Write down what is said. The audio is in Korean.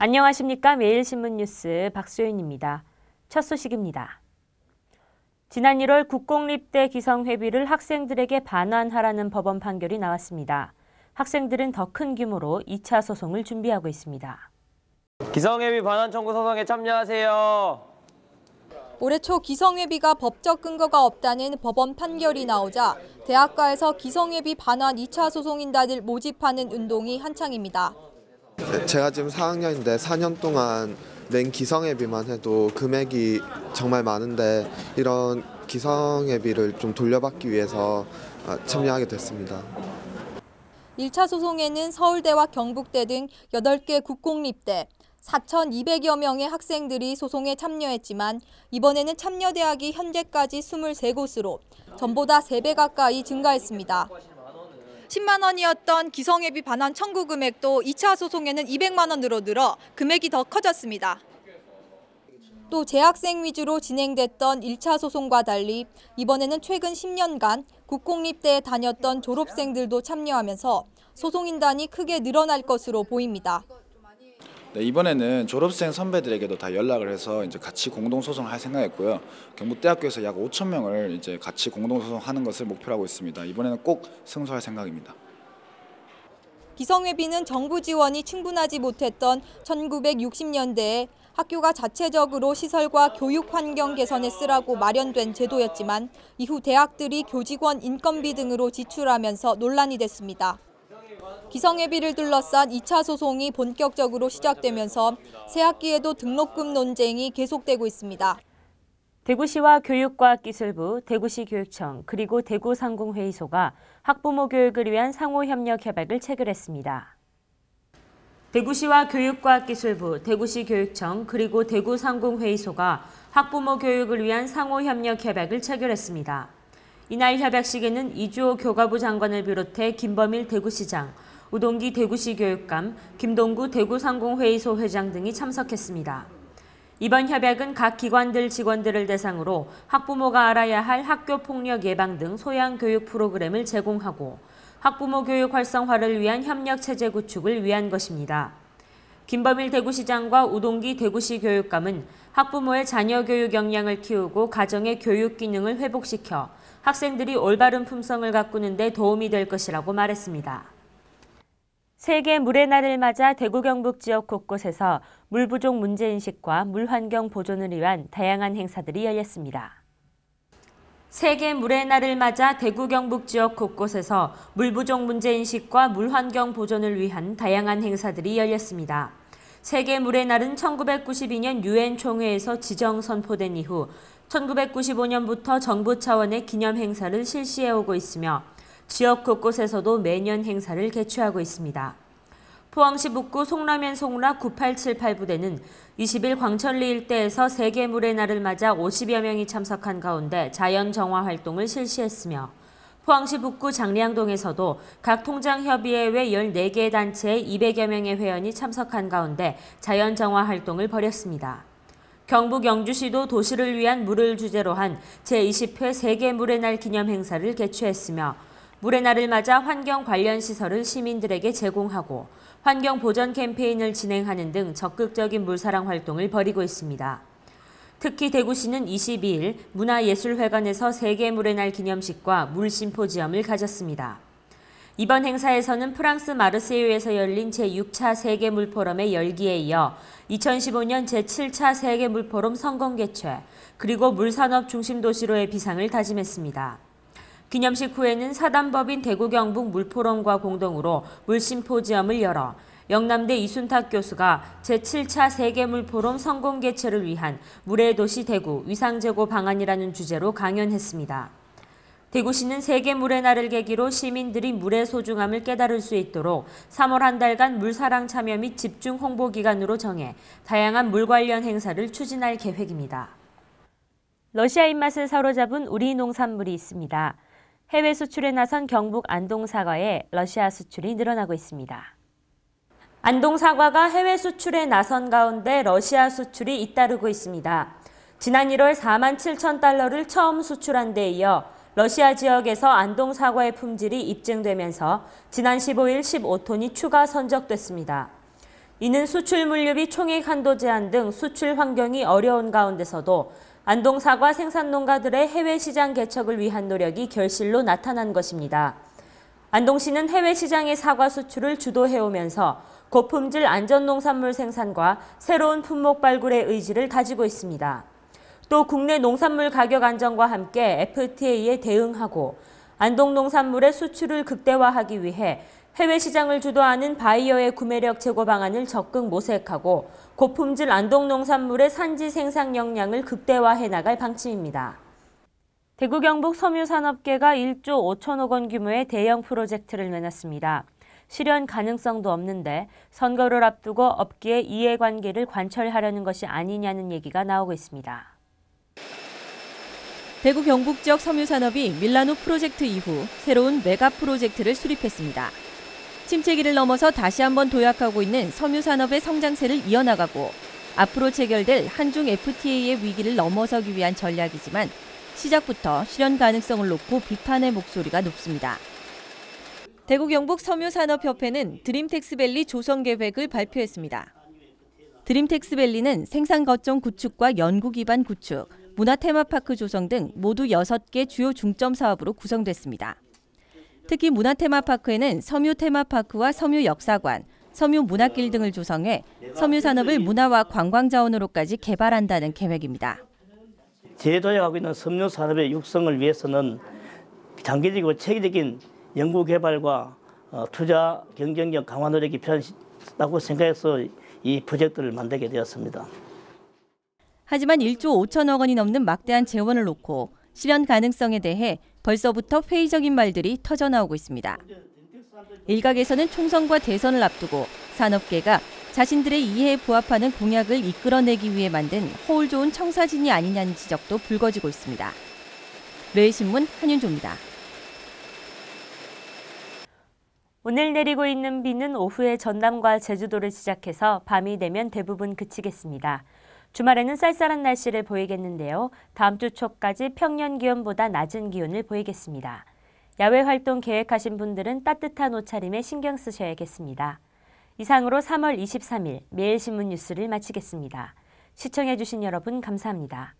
안녕하십니까. 매일신문 뉴스 박소윤입니다. 첫 소식입니다. 지난 1월 국공립대 기성회비를 학생들에게 반환하라는 법원 판결이 나왔습니다. 학생들은 더 큰 규모로 2차 소송을 준비하고 있습니다. 기성회비 반환 청구 소송에 참여하세요. 올해 초 기성회비가 법적 근거가 없다는 법원 판결이 나오자 대학가에서 기성회비 반환 2차 소송인단을 모집하는 운동이 한창입니다. 제가 지금 4학년인데 4년 동안 낸 기성회비만 해도 금액이 정말 많은데 이런 기성회비를 좀 돌려받기 위해서 참여하게 됐습니다. 1차 소송에는 서울대와 경북대 등 8개 국공립대 4,200여 명의 학생들이 소송에 참여했지만 이번에는 참여 대학이 현재까지 23곳으로 전보다 3배 가까이 증가했습니다. 10만 원이었던 기성회비 반환 청구 금액도 2차 소송에는 200만 원으로 늘어 금액이 더 커졌습니다. 또 재학생 위주로 진행됐던 1차 소송과 달리 이번에는 최근 10년간 국공립대에 다녔던 졸업생들도 참여하면서 소송인단이 크게 늘어날 것으로 보입니다. 네, 이번에는 졸업생 선배들에게도 다 연락을 해서 이제 같이 공동 소송을 할 생각했고요. 경북대학교에서 약 5천 명을 이제 같이 공동 소송하는 것을 목표로 하고 있습니다. 이번에는 꼭 승소할 생각입니다. 기성회비는 정부 지원이 충분하지 못했던 1960년대에 학교가 자체적으로 시설과 교육 환경 개선에 쓰라고 마련된 제도였지만 이후 대학들이 교직원 인건비 등으로 지출하면서 논란이 됐습니다. 기성회비를 둘러싼 2차 소송이 본격적으로 시작되면서 새 학기에도 등록금 논쟁이 계속되고 있습니다. 대구시와 교육과학기술부, 대구시 교육청, 그리고 대구상공회의소가 학부모 교육을 위한 상호협력 협약을 체결했습니다. 대구시와 교육과학기술부, 대구시 교육청, 그리고 대구상공회의소가 학부모 교육을 위한 상호협력 협약을 체결했습니다. 이날 협약식에는 이주호 교과부 장관을 비롯해 김범일 대구시장, 우동기 대구시 교육감, 김동구 대구상공회의소 회장 등이 참석했습니다. 이번 협약은 각 기관들 직원들을 대상으로 학부모가 알아야 할 학교폭력 예방 등 소양교육 프로그램을 제공하고 학부모 교육 활성화를 위한 협력체제 구축을 위한 것입니다. 김범일 대구시장과 우동기 대구시 교육감은 학부모의 자녀 교육 역량을 키우고 가정의 교육 기능을 회복시켜 학생들이 올바른 품성을 가꾸는 데 도움이 될 것이라고 말했습니다. 세계 물의 날을 맞아 대구 경북 지역 곳곳에서 물 부족 문제인식과 물 환경 보존을 위한 다양한 행사들이 열렸습니다. 세계 물의 날을 맞아 대구 경북 지역 곳곳에서 물 부족 문제인식과 물 환경 보존을 위한 다양한 행사들이 열렸습니다. 세계 물의 날은 1992년 유엔 총회에서 지정 선포된 이후 1995년부터 정부 차원의 기념 행사를 실시해오고 있으며 지역 곳곳에서도 매년 행사를 개최하고 있습니다. 포항시 북구 송라면 송라 9878부대는 20일 광천리 일대에서 세계 물의 날을 맞아 50여 명이 참석한 가운데 자연 정화 활동을 실시했으며 포항시 북구 장량동에서도 각 통장협의회 14개 단체의 200여 명의 회원이 참석한 가운데 자연 정화 활동을 벌였습니다. 경북 영주시도 도시를 위한 물을 주제로 한 제20회 세계 물의 날 기념 행사를 개최했으며 물의 날을 맞아 환경 관련 시설을 시민들에게 제공하고 환경 보전 캠페인을 진행하는 등 적극적인 물사랑 활동을 벌이고 있습니다. 특히 대구시는 22일 문화예술회관에서 세계 물의 날 기념식과 물 심포지엄을 가졌습니다. 이번 행사에서는 프랑스 마르세유에서 열린 제6차 세계 물 포럼의 열기에 이어 2015년 제7차 세계 물 포럼 성공 개최, 그리고 물산업 중심 도시로의 비상을 다짐했습니다. 기념식 후에는 사단법인 대구 경북 물포럼과 공동으로 물심포지엄을 열어 영남대 이순탁 교수가 제7차 세계물포럼 성공 개최를 위한 물의 도시 대구 위상제고 방안이라는 주제로 강연했습니다. 대구시는 세계 물의 날을 계기로 시민들이 물의 소중함을 깨달을 수 있도록 3월 한 달간 물사랑 참여 및 집중 홍보 기간으로 정해 다양한 물 관련 행사를 추진할 계획입니다. 러시아 입맛을 사로잡은 우리 농산물이 있습니다. 해외 수출에 나선 경북 안동 사과에 러시아 수출이 늘어나고 있습니다. 안동 사과가 해외 수출에 나선 가운데 러시아 수출이 잇따르고 있습니다. 지난 1월 4만 7천 달러를 처음 수출한 데 이어 러시아 지역에서 안동 사과의 품질이 입증되면서 지난 15일 15톤이 추가 선적됐습니다. 이는 수출 물류비 총액 한도 제한 등 수출 환경이 어려운 가운데서도 안동 사과 생산 농가들의 해외 시장 개척을 위한 노력이 결실로 나타난 것입니다. 안동시는 해외 시장의 사과 수출을 주도해오면서 고품질 안전농산물 생산과 새로운 품목 발굴의 의지를 다지고 있습니다. 또 국내 농산물 가격 안정과 함께 FTA에 대응하고 안동 농산물의 수출을 극대화하기 위해 해외 시장을 주도하는 바이어의 구매력 제고 방안을 적극 모색하고 고품질 안동 농산물의 산지 생산 역량을 극대화해 나갈 방침입니다. 대구 경북 섬유산업계가 1조 5천억 원 규모의 대형 프로젝트를 내놨습니다. 실현 가능성도 없는데 선거를 앞두고 업계의 이해관계를 관철하려는 것이 아니냐는 얘기가 나오고 있습니다. 대구 경북 지역 섬유산업이 밀라노 프로젝트 이후 새로운 메가 프로젝트를 수립했습니다. 침체기를 넘어서 다시 한번 도약하고 있는 섬유산업의 성장세를 이어나가고 앞으로 체결될 한중 FTA의 위기를 넘어서기 위한 전략이지만 시작부터 실현 가능성을 놓고 비판의 목소리가 높습니다. 대구 경북 섬유산업협회는 드림텍스밸리 조성 계획을 발표했습니다. 드림텍스밸리는 생산 거점 구축과 연구 기반 구축, 문화 테마파크 조성 등 모두 6개 주요 중점 사업으로 구성됐습니다. 특히 문화 테마파크에는 섬유 테마파크와 섬유 역사관, 섬유 문화길 등을 조성해 섬유 산업을 문화와 관광 자원으로까지 개발한다는 계획입니다. 재도약하고 있는 섬유 산업의 육성을 위해서는 장기적이고 체계적인 연구 개발과 투자 경쟁력 강화 노력이 필요하다고 생각해서 이 프로젝트를 만들게 되었습니다. 하지만 1조 5천억 원이 넘는 막대한 재원을 놓고 실현 가능성에 대해 벌써부터 회의적인 말들이 터져나오고 있습니다. 일각에서는 총선과 대선을 앞두고 산업계가 자신들의 이해에 부합하는 공약을 이끌어내기 위해 만든 허울 좋은 청사진이 아니냐는 지적도 불거지고 있습니다. 매일신문 한윤조입니다. 오늘 내리고 있는 비는 오후에 전남과 제주도를 시작해서 밤이 되면 대부분 그치겠습니다. 주말에는 쌀쌀한 날씨를 보이겠는데요. 다음 주 초까지 평년 기온보다 낮은 기온을 보이겠습니다. 야외 활동 계획하신 분들은 따뜻한 옷차림에 신경 쓰셔야겠습니다. 이상으로 3월 23일 매일신문 뉴스를 마치겠습니다. 시청해주신 여러분 감사합니다.